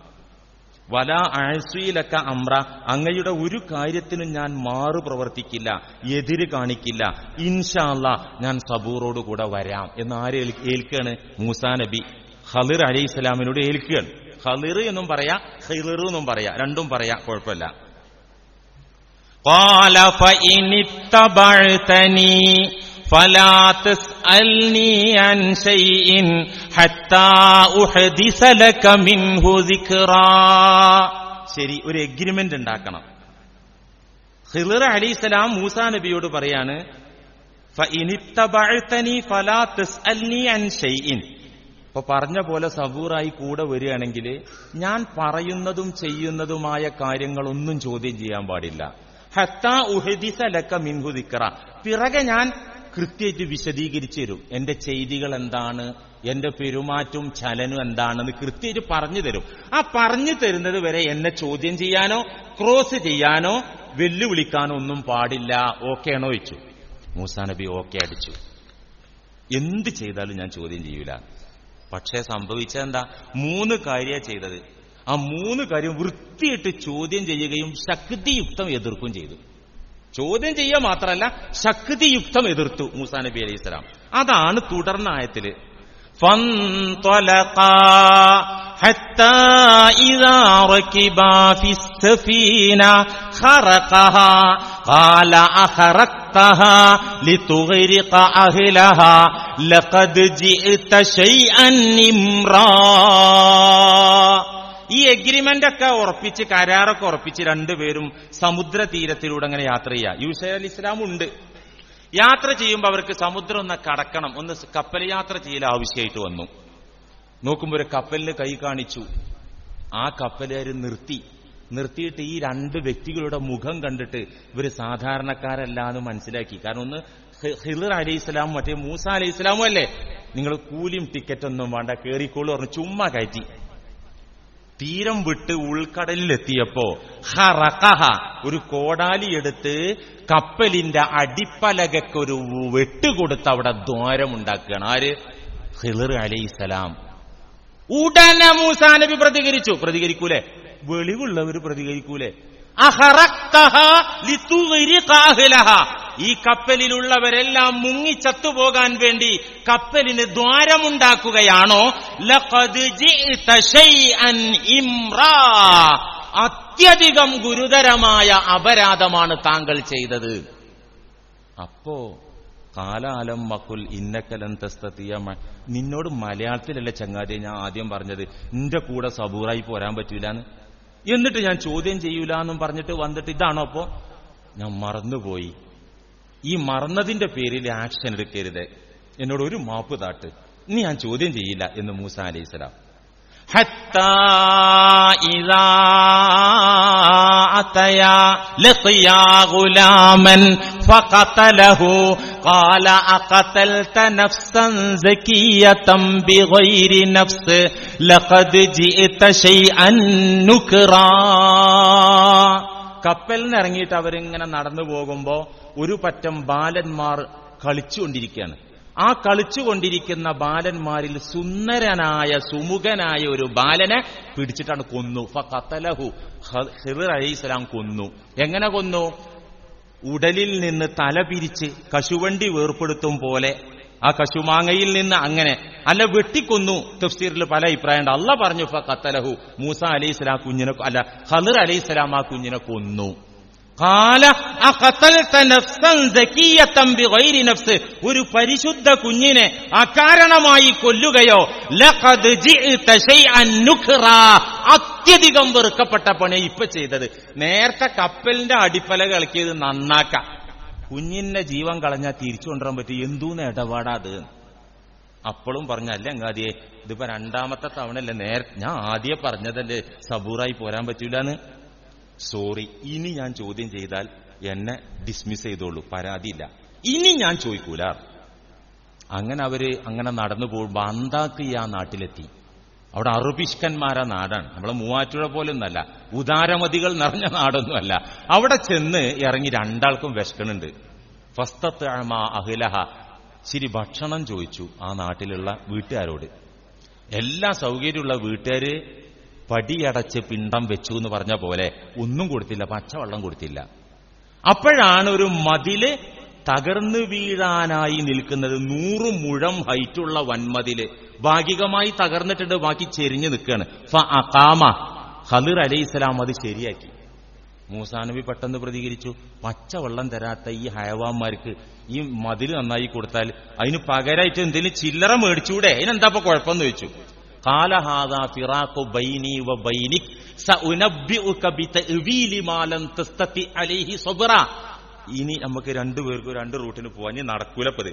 S1: വലാ അഅ്സി ലക അംറ, അങ്ങയുടെ ഒരു കാര്യത്തിനും ഞാൻ മാറു പ്രവർത്തിക്കില്ല, എതിര് കാണിക്കില്ല. ഇൻഷാ അല്ലാ, ഞാൻ സബൂറോട് കൂടെ വരാം എന്ന് ആര് ഏൽക്കുകയാണ്? മൂസാ നബി ഖളിർ അലൈഹിസ്സലാമിനോട് ഏൽക്കുകയാണ്. ഖളിർ എന്നും പറയാ, ഖിളിർ എന്നും പറയാ, രണ്ടും പറയാ, കുഴപ്പമില്ല. ഖാല ഫഇനിത്തബഅതനി ഫലാ തസ്അൽനി അൻ ശൈഇൻ ഹത്താ ഉഹദിസ ലക മിൻഹു ദിക്റാ. ശരി, ഒരു എഗ്രിമെന്റ് ഉണ്ടാക്കണം. ഖിളിർ അലൈഹിസ്സലാം മൂസാ നബിയോട് പറയാണ്, ഫഇനിത്തബഅതനി ഫലാ തസ്അൽനി അൻ ശൈഇൻ. ഇപ്പൊ പറഞ്ഞ പോലെ സബൂറായി കൂടെ വരികയാണെങ്കിൽ ഞാൻ പറയുന്നതും ചെയ്യുന്നതുമായ കാര്യങ്ങളൊന്നും ചോദ്യം ചെയ്യാൻ പാടില്ല. ഹത്താ ഉഹദിസ ലക മിൻഹു ദിക്റാ, പിറകെ ഞാൻ കൃത്യമായിട്ട് വിശദീകരിച്ചു തരും. എന്റെ ചെയ്തികൾ എന്താണ്, എന്റെ പെരുമാറ്റവും ചലനും എന്താണെന്ന് കൃത്യമായിട്ട് പറഞ്ഞു തരും. ആ പറഞ്ഞു തരുന്നത് വരെ എന്നെ ചോദ്യം ചെയ്യാനോ ക്രോസ് ചെയ്യാനോ വെല്ലുവിളിക്കാനോ ഒന്നും പാടില്ല. ഓക്കെ ആണോ ചോദിച്ചു. മൂസാ നബി ഓക്കെ അടിച്ചു. എന്ത് ചെയ്താലും ഞാൻ ചോദ്യം ചെയ്യൂല. പക്ഷേ സംഭവിച്ചെന്താ? 3 കാര്യമാണ് ചെയ്തത്. ആ 3 കാര്യം വൃത്തിയിട്ട് ചോദ്യം ചെയ്യുകയും ശക്തിയുക്തം എതിർക്കുകയും ചെയ്തു. ചോദ്യം ചെയ്യുക മാത്രമല്ല, ശക്തിയുക്തം എതിർത്തു മൂസാ നബി അലൈഹിസ്സലാം. അതാണ് തുടർന്ന ആയത്തില് ഫൻതലഖാ ഹത്താ ഇദാ റകിബാ ഫിസ്സഫീന ഖറഖഹാ ഖാല അഖറഖ്തഹാ ലിതുഗ്രിഖ അഹ്ലഹാ ലഖദ് ജിഅത ശൈഅൻ ഇംറാ. ഈ എഗ്രിമെന്റ് ഒക്കെ ഉറപ്പിച്ച്, കരാറൊക്കെ ഉറപ്പിച്ച് രണ്ടുപേരും സമുദ്ര തീരത്തിലൂടെ അങ്ങനെ യാത്ര ചെയ്യുക. യൂസ അലി ഇസ്ലാം ഉണ്ട്. യാത്ര ചെയ്യുമ്പോൾ അവർക്ക് സമുദ്രം ഒന്ന് കടക്കണം, ഒന്ന് കപ്പൽ യാത്ര ചെയ്യൽ ആവശ്യമായിട്ട് വന്നു. നോക്കുമ്പോൾ ഒരു കപ്പലിന് കൈ കാണിച്ചു. ആ കപ്പലുകാർ നിർത്തിയിട്ട് ഈ 2 വ്യക്തികളുടെ മുഖം കണ്ടിട്ട് ഇവര് സാധാരണക്കാരല്ലാന്ന് മനസ്സിലാക്കി. കാരണം ഒന്ന് ഖിളിർ അലൈഹിസ്സലാമും മറ്റേ മൂസ അലൈഹിസ്സലാമും അല്ലേ. നിങ്ങൾ കൂലിയും ടിക്കറ്റൊന്നും വേണ്ട, കേറിക്കോളൂ പറഞ്ഞ് ചുമ്മാ കയറ്റി. തീരം വിട്ട് ഉൾക്കടലിലെത്തിയപ്പോ ഖറഖഹ, ഒരു കോടാലി എടുത്ത് കപ്പലിന്റെ അടിപ്പലകക്കൊരു വെട്ടുകൊടുത്ത് അവിടെ ദ്വാരമുണ്ടാക്കുകയാണ്. ആര്? ഖിളിർ അലൈഹിസ്സലാം. ഉടനെ മൂസാ നബി പ്രതികരിക്കൂലേ? വെളിവുള്ളവർ പ്രതികരിക്കൂലേ? ഈ കപ്പലിലുള്ളവരെല്ലാം മുങ്ങി ചത്തുപോകാൻ വേണ്ടി കപ്പലിന് ദ്വാരമുണ്ടാക്കുകയാണോ? ലഖദ് ജിഅത ശൈഅൻ ഇംറാ, അത്യധികം ഗുരുതരമായ അപരാധമാണ് താങ്കൾ ചെയ്തത്. അപ്പോ കാലാലം മക്കുൽ ഇന്നക്കലൻ തസ്തതിയ, നിന്നോട് മലയാളത്തിലല്ലേ ചങ്ങാതിയെ ഞാൻ ആദ്യം പറഞ്ഞത് നിന്റെ കൂടെ സബൂറായി പോരാൻ പറ്റൂലെന്ന്. എന്നിട്ട് ഞാൻ ചോദ്യം ചെയ്യൂല എന്നും പറഞ്ഞിട്ട് വന്നിട്ട് ഇതാണോ? അപ്പോ ഞാൻ മറന്നുപോയി. ഈ മറന്നതിന്റെ പേരിൽ ആക്ഷൻ എടുക്കരുത്, എന്നോട് ഒരു മാപ്പ് താട്ട്, ഇനി ഞാൻ ചോദ്യം ചെയ്യില്ല എന്ന് മൂസ അലൈഹിസ്സലാം. ഹത്താ ഇദാ അതയാ ലഖിയാ ഗുലാമൻ ഫഖതലഹു ഖാല അഖതൽത നഫ്സൻ സകിയതൻ ബിഗൈരി നഫ്സ് ലഖദ് ജിഇത ശൈഅൻ നുക്റാ. കപ്പലിൽ നിന്ന് ഇറങ്ങിയിട്ട് അവരിങ്ങനെ നടന്നു പോകുമ്പോ ഒരു പറ്റം ബാലന്മാർ കളിച്ചുകൊണ്ടിരിക്കുകയാണ്. ആ കളിച്ചുകൊണ്ടിരിക്കുന്ന ബാലന്മാരിൽ സുന്ദരനായ സുമുഖനായ ഒരു ബാലനെ പിടിച്ചിട്ടാണ് കൊന്നു. ഫഖതലഹു, ഖിർ അലൈഹിസ്സലാം കൊന്നു. എങ്ങനെ കൊന്നു? ഉടലിൽ നിന്ന് തല പിരിച്ച് കശുവണ്ടി വേർപ്പെടുത്തും പോലെ ആ കശുമാങ്ങയിൽ നിന്ന് അങ്ങനെ അല്ല വെട്ടിക്കൊന്നു. തഫ്സീറിൽ പല അഭിപ്രായമുണ്ട്. അള്ളാഹ് പറഞ്ഞു ഫഖതലഹു, മൂസ അലൈഹിസ്സലാം കുഞ്ഞിനെ അല്ല ഖിർ അലൈഹിസ്സലാം ആ കുഞ്ഞിനെ കൊന്നു. ഖാല അഖതൽത നഫ്സൻ സകിയതൻ ബിഗൈരി നഫ്സ്, ഒരു പരിശുദ്ധ കുഞ്ഞിനെ അകാരണമായി കൊല്ലുകയോ? ലഖദ് ജിഇത ശൈഅൻ നുക്റാ, അത്യധികം വെറുക്കപ്പെട്ട പണി ഇപ്പൊ ചെയ്തത്. നേരത്തെ കപ്പലിന്റെ അടിപ്പല കളിക്കിയത് നന്നാക്ക, കുഞ്ഞിന്റെ ജീവൻ കളഞ്ഞാൽ തിരിച്ചു കൊണ്ടുവരാൻ പറ്റും. എന്തൂന്ന് ഇടപാടാ അത്? അപ്പോഴും പറഞ്ഞല്ലേ അങ്ങാതിയെ, ഇതിപ്പോ രണ്ടാമത്തെ തവണയല്ലേ, ഞാൻ ആദ്യം പറഞ്ഞതല്ലേ സബൂറായി പോരാൻ പറ്റൂലെന്ന്. സോറി, ഇനി ഞാൻ ചോദ്യം ചെയ്താൽ എന്നെ ഡിസ്മിസ് ചെയ്തോളൂ, പരാതിയില്ല, ഇനി ഞാൻ ചോദിക്കൂല. അങ്ങനെ അവര് അങ്ങനെ നടന്നു പോകുമ്പോ അന്താക്കിയ നാട്ടിലെത്തി. അവിടെ അറുപിഷ്കന്മാരാ നാടാണ്, നമ്മളെ മൂവാറ്റുപുഴ പോലൊന്നല്ല, ഉദാരമതികൾ നിറഞ്ഞ നാടൊന്നുമല്ല. അവിടെ ചെന്ന് ഇറങ്ങി രണ്ടാൾക്കും വിശക്കണുണ്ട്. ഫസ്തത്അമ അഹ്ലഹ, ശരി ഭക്ഷണം ചോദിച്ചു ആ നാട്ടിലുള്ള വീട്ടുകാരോട്. എല്ലാ സൗകര്യമുള്ള വീട്ടുകാര് പടിയടച്ച് പിണ്ടം വെച്ചു എന്ന് പറഞ്ഞ പോലെ ഒന്നും കൊടുത്തില്ല, പച്ചവെള്ളം കൊടുത്തില്ല. അപ്പോഴാണ് ഒരു മതില് തകർന്നു വീഴാനായി നിൽക്കുന്നത്. 100 മുഴം ഹൈറ്റുള്ള വൻമതില് ഭാഗികമായി തകർന്നിട്ടുണ്ട്, ബാക്കി ചെരിഞ്ഞു നിൽക്കുകയാണ്. ഫഅഖാമ, ഖിർ അലൈഹിസ്സലാം അത് ശരിയാക്കി. മൂസാ നബി പെട്ടെന്ന് പ്രതികരിച്ചു, പച്ചവെള്ളം തരാത്ത ഈ ഹയവാന്മാർക്ക് ഈ മതില് നന്നായി കൊടുത്താൽ അതിന് പകരമായിട്ട് എന്തെങ്കിലും ചില്ലറ മേടിച്ചൂടെ, അതിനെന്താ ഇപ്പൊ കുഴപ്പമെന്ന് ചോദിച്ചു. ഖാല ഹാദാ ഫിറാഖു ബൈനി വ ബൈനിക് സഉനബ്ബിഉക ബിതഅ്വീലി മാ ലം തസ്തതി അലൈഹി സബ്റ. ഇനി നമുക്ക് രണ്ടുപേർക്കും 2 റൂട്ടിന് പോവാൻ നടക്കൂലപ്പത്.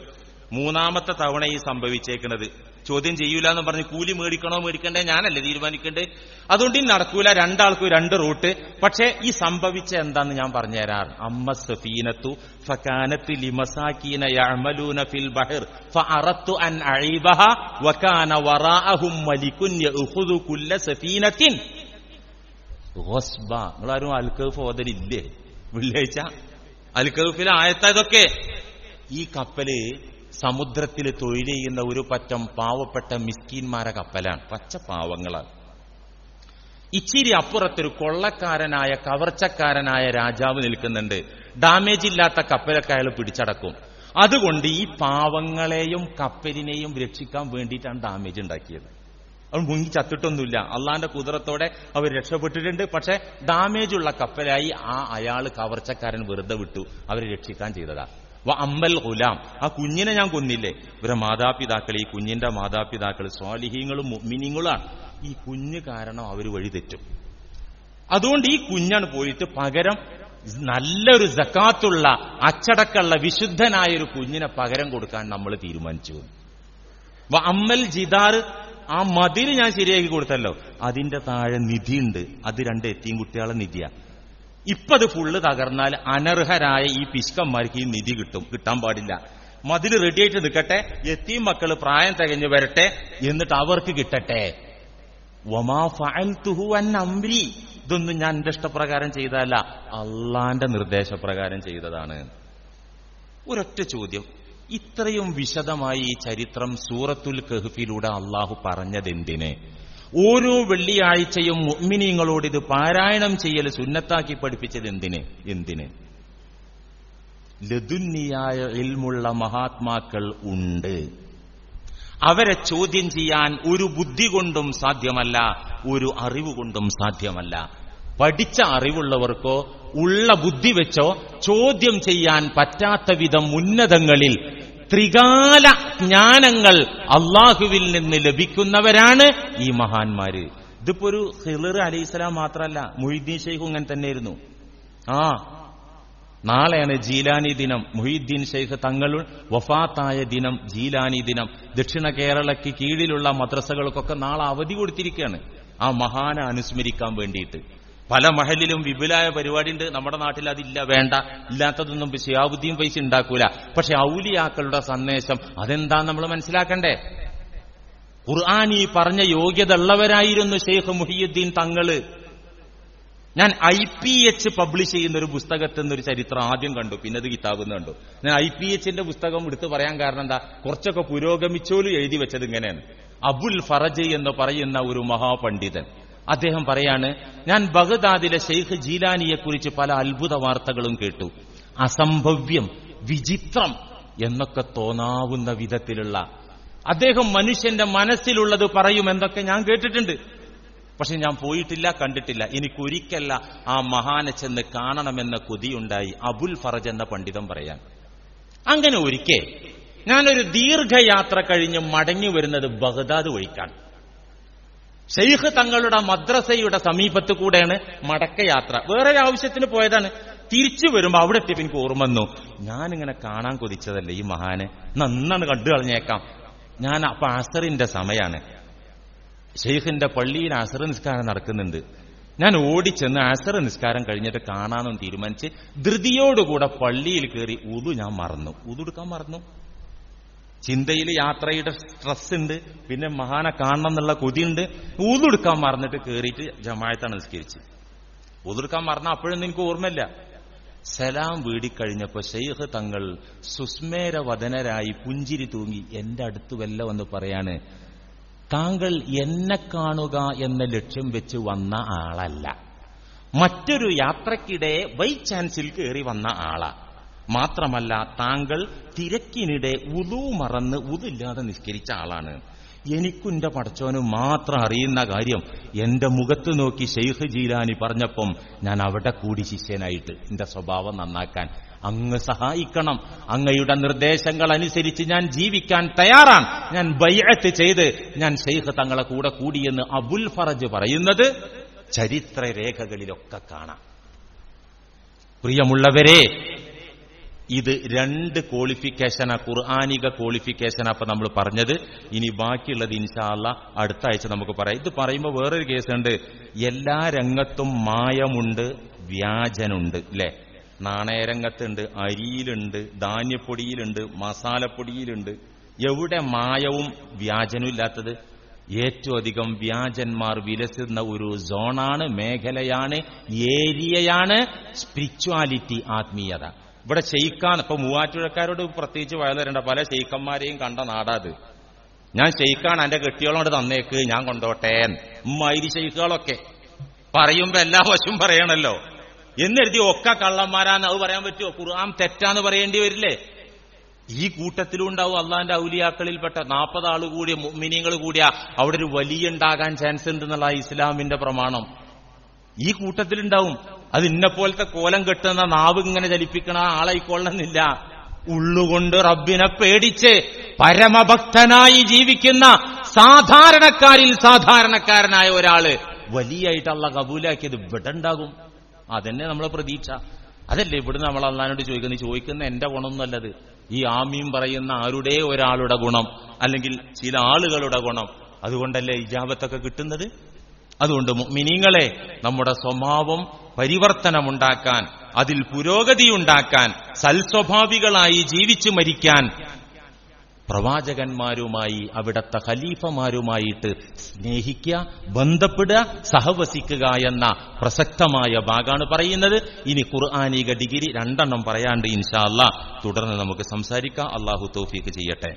S1: മൂന്നാമത്തെ തവണ ഈ സംഭവിച്ചേക്കുന്നത്. ചോദ്യം ചെയ്യൂല എന്ന് പറഞ്ഞ് കൂലി മേടിക്കണോ മേടിക്കണ്ടേ ഞാനല്ലേ തീരുമാനിക്കണ്ടേ. അതുകൊണ്ട് ഇനി നടക്കൂല, രണ്ടാൾക്കും 2 റൂട്ട്. പക്ഷേ ഈ സംഭവിച്ച എന്താന്ന് ഞാൻ പറഞ്ഞുതരാം. അമ്മ സഫീനത്തു ഫകാനത്ത് ലിമസാകീന യഅമലൂന ഫിൽ ബഹർ ഫഅറത്തു അൻ അഈബഹ വകാന വറാഅഹും മലികുൻ യഅഖുദു കുല്ല സഫീനത്തിൻ ഗസ്ബ. നിങ്ങളാരും അൽകഹഫ് ഓതലില്ലേ? വെള്ളിയാഴ്ച അൽകഹഫിലെ ആയത്താ ഇതൊക്കെ. ഈ കപ്പല് സമുദ്രത്തിൽ തൊഴിൽ ചെയ്യുന്ന ഒരു പറ്റം പാവപ്പെട്ട മിസ്കീന്മാരെ കപ്പലാണ്, പച്ച പാവങ്ങളാണ്. ഇച്ചിരി അപ്പുറത്തൊരു കൊള്ളക്കാരനായ കവർച്ചക്കാരനായ രാജാവ് നിൽക്കുന്നുണ്ട്. ഡാമേജ് ഇല്ലാത്ത കപ്പലൊക്കെ അയാൾ പിടിച്ചടക്കും. അതുകൊണ്ട് ഈ പാവങ്ങളെയും കപ്പലിനെയും രക്ഷിക്കാൻ വേണ്ടിയിട്ടാണ് ഡാമേജ് ഉണ്ടാക്കിയത്. അവൻ മുങ്ങി ചത്തിട്ടൊന്നുമില്ല, അള്ളാന്റെ കുതിരത്തോടെ അവർ രക്ഷപ്പെട്ടിട്ടുണ്ട്. പക്ഷെ ഡാമേജുള്ള കപ്പലായി അയാൾ കവർച്ചക്കാരൻ വെറുതെ വിട്ടു, അവരെ രക്ഷിക്കാൻ ചെയ്തതാ. അമ്മൽ ഗുലാം, ആ കുഞ്ഞിനെ ഞാൻ കൊന്നില്ലേ, ഇവരെ മാതാപിതാക്കൾ, ഈ കുഞ്ഞിന്റെ മാതാപിതാക്കൾ സ്വാലിഹീങ്ങളും മുഅ്മിനീങ്ങളുമാണ്. ഈ കുഞ്ഞ് കാരണം അവർ വഴി തെറ്റും. അതുകൊണ്ട് ഈ കുഞ്ഞാണ് പോയിട്ട് പകരം നല്ലൊരു സക്കാത്തുള്ള അച്ചടക്കമുള്ള വിശുദ്ധനായ ഒരു കുഞ്ഞിനെ പകരം കൊടുക്കാൻ നമ്മൾ തീരുമാനിച്ചു. അമ്മൽ ജിദാർ, ആ മതിൽ ഞാൻ ശരിയാക്കി കൊടുത്തല്ലോ, അതിന്റെ താഴെ നിധിയുണ്ട്, അത് 2 എത്തീം കുട്ടികളെ നിധിയാ. ഇപ്പത് ഫുള്ള് തകർന്നാൽ അനർഹരായ ഈ പിശുക്കന്മാർക്ക് ഈ നിധി കിട്ടാൻ പാടില്ല. മതിൽ റെഡിയായിട്ട് നിൽക്കട്ടെ, എത്തീം മക്കള് പ്രായം തികഞ്ഞു വരട്ടെ, എന്നിട്ട് അവർക്ക് കിട്ടട്ടെ. വമാ ഫഅൽതുഹു അൻ അംരി, ഇതൊന്നും ഞാൻ എന്റെ ഇഷ്ടപ്രകാരം ചെയ്തതല്ല, അള്ളാന്റെ നിർദ്ദേശപ്രകാരം ചെയ്തതാണ്. ഒരൊറ്റ ചോദ്യം, ഇത്രയും വിശദമായി ഈ ചരിത്രം സൂറത്തുൽ കഹ്ഫിലൂടെ അള്ളാഹു പറഞ്ഞതെന്തിന്? ഓരോ വെള്ളിയാഴ്ചയും മുഅ്മിനീങ്ങളോട് ഇത് പാരായണം ചെയ്യൽ സുന്നത്താക്കി പഠിപ്പിച്ചത് എന്തിന്? ലദുന്നിയായ ഇൽമുള്ള മഹാത്മാക്കൾ ഉണ്ട്. അവരെ ചോദ്യം ചെയ്യാൻ ഒരു ബുദ്ധി കൊണ്ടും സാധ്യമല്ല, ഒരു അറിവ് കൊണ്ടും സാധ്യമല്ല. പഠിച്ച അറിവുള്ളവർക്കോ ഉള്ള ബുദ്ധി വെച്ചോ ചോദ്യം ചെയ്യാൻ പറ്റാത്ത വിധം ഉന്നതങ്ങളിൽ ത്രികാല ജ്ഞാനങ്ങൾ അള്ളാഹുവിൽ നിന്ന് ലഭിക്കുന്നവരാണ് ഈ മഹാന്മാര്. ഇതിപ്പോ ഒരു ഖിളിർ അലൈഹിസ്സലാം മാത്രമല്ല, മുഹീദ്ദീൻ ശൈഖും ഇങ്ങനെ തന്നെയായിരുന്നു. നാളെയാണ് ജീലാനി ദിനം. മുഹീദ്ദീൻ ശൈഖ് തങ്ങൾ വഫാത്തായ ദിനം ജീലാനി ദിനം. ദക്ഷിണ കേരളയ്ക്ക് കീഴിലുള്ള മദ്രസകൾക്കൊക്കെ നാളെ അവധി കൊടുത്തിരിക്കുകയാണ് ആ മഹാനെ അനുസ്മരിക്കാൻ വേണ്ടിയിട്ട്. പല മഹലിലും വിപുലായ പരിപാടി ഉണ്ട്. നമ്മുടെ നാട്ടിൽ അതില്ല, വേണ്ട, ഇല്ലാത്തതൊന്നും ശിഹാബുദ്ദീൻ പൈസ ഉണ്ടാക്കൂല. പക്ഷെ ഔലിയാക്കളുടെ സന്ദേശം അതെന്താന്ന് നമ്മൾ മനസ്സിലാക്കണ്ടേ? ഖുർആനി പറഞ്ഞ യോഗ്യത ഉള്ളവരായിരുന്നു ശൈഖ് മുഹിയുദ്ദീൻ തങ്ങള്. ഞാൻ IPH പബ്ലിഷ് ചെയ്യുന്ന ഒരു പുസ്തകത്തിൽ നിന്നൊരു ചരിത്രം ആദ്യം കണ്ടു, പിന്നെ അത് കിതാബെന്ന് കണ്ടു. ഞാൻ IPHന്റെ പുസ്തകം എടുത്ത് പറയാൻ കാരണം എന്താ, കുറച്ചൊക്കെ പുരോഗമിച്ചോലും എഴുതി വെച്ചത് ഇങ്ങനെയാണ്. അബുൽ ഫറജ് എന്ന് പറയുന്ന ഒരു മഹാപണ്ഡിതൻ, അദ്ദേഹം പറയാണ്, ഞാൻ ബഗ്ദാദിലെ ശൈഖ് ജീലാനിയെക്കുറിച്ച് പല അത്ഭുത വാർത്തകളും കേട്ടു. അസംഭവ്യം, വിചിത്രം എന്നൊക്കെ തോന്നാവുന്ന വിധത്തിലുള്ള അദ്ദേഹം മനുഷ്യന്റെ മനസ്സിലുള്ളത് പറയും എന്നൊക്കെ ഞാൻ കേട്ടിട്ടുണ്ട്. പക്ഷെ ഞാൻ പോയിട്ടില്ല, കണ്ടിട്ടില്ല. എനിക്കൊരിക്കല്ല ആ മഹാനെ ചെന്ന് കാണണമെന്ന കൊതിയുണ്ടായി. അബുൽ ഫറജ് എന്ന പണ്ഡിതൻ പറയാൻ. അങ്ങനെ ഒരിക്കൽ ഞാനൊരു ദീർഘയാത്ര കഴിഞ്ഞ് മടങ്ങി വരുന്നത് ബഗ്ദാദ് വഴിക്കാണ്. ശൈഖ് തങ്ങളുടെ മദ്രസയുടെ സമീപത്ത് കൂടെയാണ് മടക്കയാത്ര. വേറൊരു ആവശ്യത്തിന് പോയതാണ്. തിരിച്ചു വരുമ്പോ അവിടെ എത്തിയപ്പോ എനിക്ക് ഓർമ്മ വന്നു, ഞാനിങ്ങനെ കാണാൻ കൊതിച്ചതല്ലേ ഈ മഹാനെ, നന്നാണ് കണ്ടു കളഞ്ഞേക്കാം. ഞാൻ അപ്പൊ അസറിന്റെ സമയാണ്, ഷെയ്ഖിന്റെ പള്ളിയിൽ അസർ നിസ്കാരം നടക്കുന്നുണ്ട്. ഞാൻ ഓടിച്ചെന്ന് അസർ നിസ്കാരം കഴിഞ്ഞിട്ട് കാണാമെന്ന് തീരുമാനിച്ച് ധൃതിയോടുകൂടെ പള്ളിയിൽ കയറി. ഞാൻ മറന്നു, എടുക്കാൻ മറന്നു. ചിന്തയിൽ യാത്രയുടെ സ്ട്രെസ് ഉണ്ട്, പിന്നെ മഹാനെ കാണണം എന്നുള്ള കൊതിയുണ്ട്. എടുക്കാൻ മറന്നിട്ട് കയറിയിട്ട് ജമാഅത്താണ് നിസ്കരിച്ച്. എടുക്കാൻ മറന്ന അപ്പോഴൊന്നും എനിക്ക് ഓർമ്മയില്ല. സലാം വീടിക്കഴിഞ്ഞപ്പോ ശൈഖ് തങ്ങൾ സുസ്മേരവദനരായി പുഞ്ചിരി തൂങ്ങി എന്റെ അടുത്ത് വല്ല വന്ന് പറയാണ്, താങ്കൾ എന്നെ കാണുക എന്ന ലക്ഷ്യം വെച്ച് വന്ന ആളല്ല, മറ്റൊരു യാത്രക്കിടെ ബൈ ചാൻസിൽ കയറി വന്ന ആളാ. മാത്രമല്ല താങ്കൾ തിരക്കിനിടെ ഉദു മറന്ന് ഉദില്ലാതെ നിസ്കരിച്ച ആളാണ്. എനിക്കുന്റെ പടച്ചോന് മാത്രം അറിയുന്ന കാര്യം എന്റെ മുഖത്ത് നോക്കി ശൈഖ് ജീലാനി പറഞ്ഞപ്പം ഞാൻ അവിടെ കൂടി ശിഷ്യനായിട്ട് എന്റെ സ്വഭാവം നന്നാക്കാൻ അങ്ങ് സഹായിക്കണം, അങ്ങയുടെ നിർദ്ദേശങ്ങൾ അനുസരിച്ച് ഞാൻ ജീവിക്കാൻ തയ്യാറാണ്, ഞാൻ ബൈഅത്ത് ചെയ്ത് ഞാൻ ശൈഖ് തങ്ങളെ കൂടെ കൂടിയെന്ന് അബുൽ ഫറജ് പറയുന്നത് ചരിത്രരേഖകളിലൊക്കെ കാണാം. പ്രിയമുള്ളവരെ, ഇത് 2 ക്വാളിഫിക്കേഷനാ, ഖുർആനിക ക്വാളിഫിക്കേഷനാ അപ്പൊ നമ്മൾ പറഞ്ഞത്. ഇനി ബാക്കിയുള്ളത് ഇൻഷാ അല്ലാഹ് അടുത്ത ആഴ്ച നമുക്ക് പറയാം. ഇത് പറയുമ്പോൾ വേറൊരു കേസുണ്ട്. എല്ലാ രംഗത്തും മായമുണ്ട്, വ്യാജനുണ്ട് അല്ലെ? നാണയരംഗത്തുണ്ട്, അരിയിലുണ്ട്, ധാന്യപ്പൊടിയിലുണ്ട്, മസാലപ്പൊടിയിലുണ്ട്. എവിടെ മായവും വ്യാജനും ഇല്ലാത്തത്? ഏറ്റവും അധികം വ്യാജന്മാർ വിലസുന്ന ഒരു സോണാണ്, മേഖലയാണ്, ഏരിയയാണ് സ്പിരിച്വാലിറ്റി, ആത്മീയത. ഇവിടെ ഷെയ്ഖാൻ, ഇപ്പൊ മൂവാറ്റുപുഴക്കാരോട് പ്രത്യേകിച്ച് വയലുവരേണ്ട, പല ഷെയ്ഖന്മാരെയും കണ്ട നാടാത്. ഞാൻ ഷെയ്ഖാൻ എന്റെ കെട്ടിയോളോട് തന്നേക്ക്, ഞാൻ കൊണ്ടോട്ടെ, മൈരി ഷെയ്ഖുകളൊക്കെ പറയുമ്പോ എല്ലാ വശവും പറയണല്ലോ. എന്നെഴുതി ഒക്കെ കള്ളന്മാരാന്ന് അത് പറയാൻ പറ്റുമോ? ഖുർആൻ തെറ്റാന്ന് പറയേണ്ടി വരില്ലേ? ഈ കൂട്ടത്തിലും ഉണ്ടാവും അള്ളാന്റെ ഔലിയാക്കളിൽപ്പെട്ട 40 ആള് കൂടിയ മുഅ്മിനീങ്ങൾ കൂടിയ അവിടെ ഒരു വലിയ ഉണ്ടാകാൻ ചാൻസ് ഉണ്ടെന്നുള്ള ഇസ്ലാമിന്റെ പ്രമാണം ഈ കൂട്ടത്തിലുണ്ടാവും. അത് ഇന്നെപ്പോലത്തെ കോലം കെട്ടുന്ന നാവ് ഇങ്ങനെ ചലിപ്പിക്കണ ആളായിക്കൊള്ളുന്നില്ല. ഉള്ളുകൊണ്ട് റബ്ബിനെ പേടിച്ച് പരമഭക്തനായി ജീവിക്കുന്ന സാധാരണക്കാരിൽ സാധാരണക്കാരനായ ഒരാള് വലിയായിട്ട് അള്ളാഹ് കബൂലാക്കിയത് ഇവിടെ ഉണ്ടാകും. അതന്നെ നമ്മളെ പ്രതീക്ഷ. അതല്ലേ ഇവിടുന്ന് നമ്മൾ അള്ളാഹിനോട് ചോദിക്കുന്ന എന്റെ ഗുണമൊന്നുമല്ലത്, ഈ ആമീൻ പറയുന്ന ആരുടെ ഒരാളുടെ ഗുണം, അല്ലെങ്കിൽ ചില ആളുകളുടെ ഗുണം. അതുകൊണ്ടല്ലേ ഇജാബത്തൊക്കെ കിട്ടുന്നത്. അതുകൊണ്ട് മുഅ്മിനീങ്ങളെ, നമ്മുടെ സ്വഭാവം പരിവർത്തനമുണ്ടാക്കാൻ, അതിൽ പുരോഗതിയുണ്ടാക്കാൻ, സൽസ്വഭാവികളായി ജീവിച്ചു മരിക്കാൻ പ്രവാചകന്മാരുമായി അവിടത്തെ ഖലീഫമാരുമായിട്ട് സ്നേഹിക്കുക, ബന്ധപ്പെടുക, സഹവസിക്കുക എന്ന പ്രസക്തമായ ഭാഗമാണ് പറയുന്നത്. ഇനി ഖുർആനിക ഡിഗ്രി 2 പറയാണ്ട് ഇൻഷാ അല്ലാഹ് തുടർന്ന് നമുക്ക് സംസാരിക്കാം. അല്ലാഹു തൗഫീഖ് ചെയ്യട്ടെ.